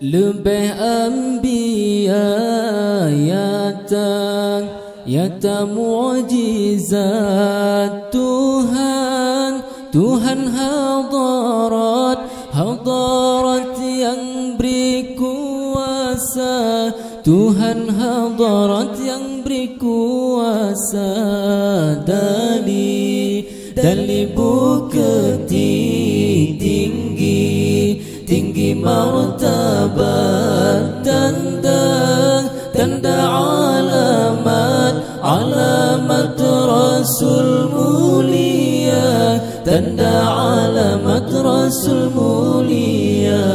Lebih anbiya yata mu'jizat Tuhan hadarat yang beri kuasa, Tuhan hadarat yang beri kuasa, dari bukti tinggi martabat, tanda alamat Rasul mulia, tanda alamat Rasul mulia.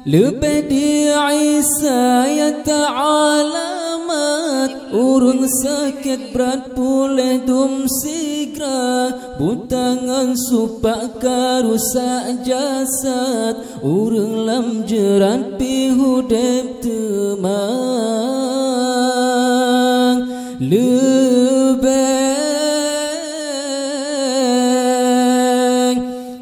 Lebih di Isa yata alamat, urung sakit berat pulih dum sigra, butangan supak karusak jasad, urung lam jerat pi hudep temang.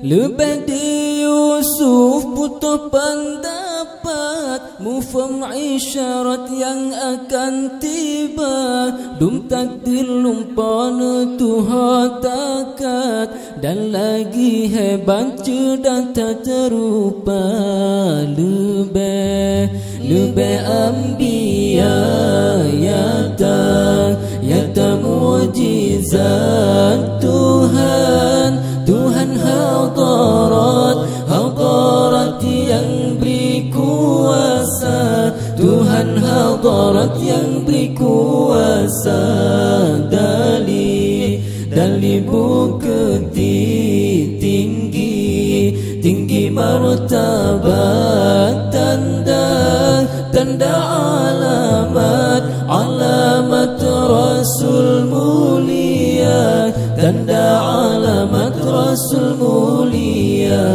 Lebih di Yusuf butuh pendapat, mufam isyarat yang akan tiba, dum takdir lumpana Tuhan takat, dan lagi hebat cerdas tak terupa. Lebih anbiya yata mu'jizat Tuhan hadarat yang beri kuasa, Tuhan hadarat yang beri kuasa, dari bukti tinggi martabat, tanda alamat Rasul mulia, tanda alamat Rasul mulia.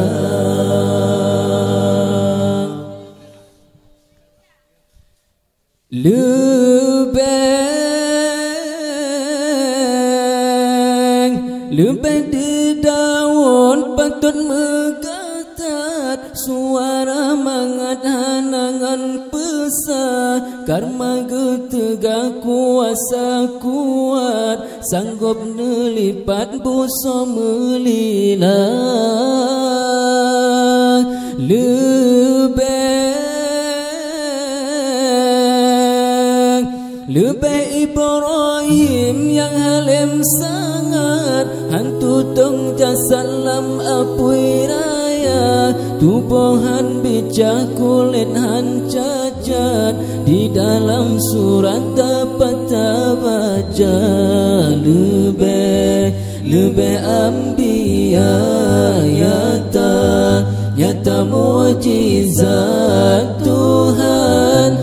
Lebih di daun patut megatat, suara mangat hanangan pesat, karma getegak kuasa kuat, sanggup nelipat buso melila. Lebih Ibrahim yang halim sangat, hantu tong jasad lam apui raya, tubuhan bijak kulit han cacat, di dalam surat dapat baca. Lebih anbiya yata mu'jizat Tuhan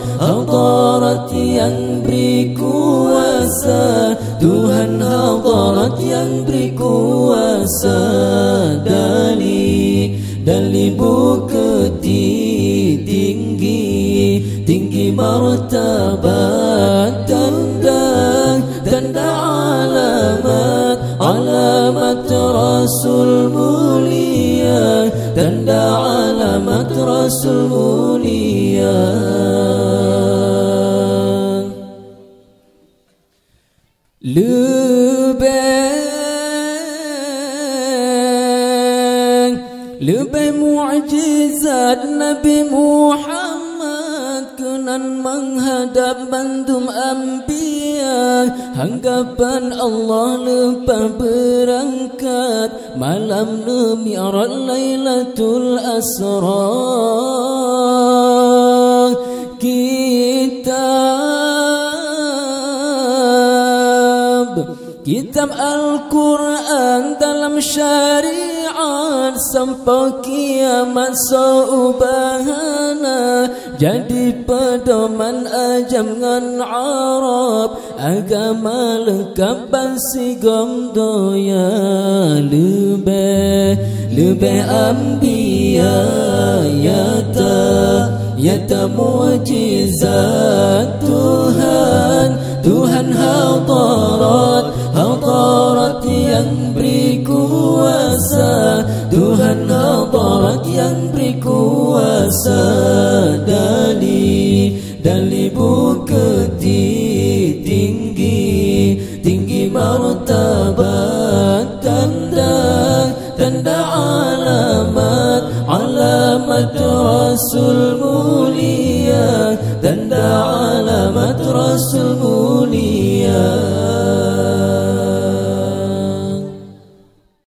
hadarat yang beri kuasa, Tuhan hadarat yang beri kuasa, dari bukti tinggi martabat, tanda alamat Rasul mulia, tanda alamat Rasul mulia. Lebih mu'jizat Nabi Muhammad, kenan menghadap bandum anbiya, hanggapan Allah lepas berangkat, malam Mi'raj Lailatul Asra. Kitab Al-Quran dalam syariat sampai kiamat saubahana, jadi pedoman ajam ngan Arab, agama lengkap basi gomdoya. Lebih ambiya yata mujizat Tuhan hadarat yang beri kuasa, Tuhan hadarat yang beri kuasa. Dali bukti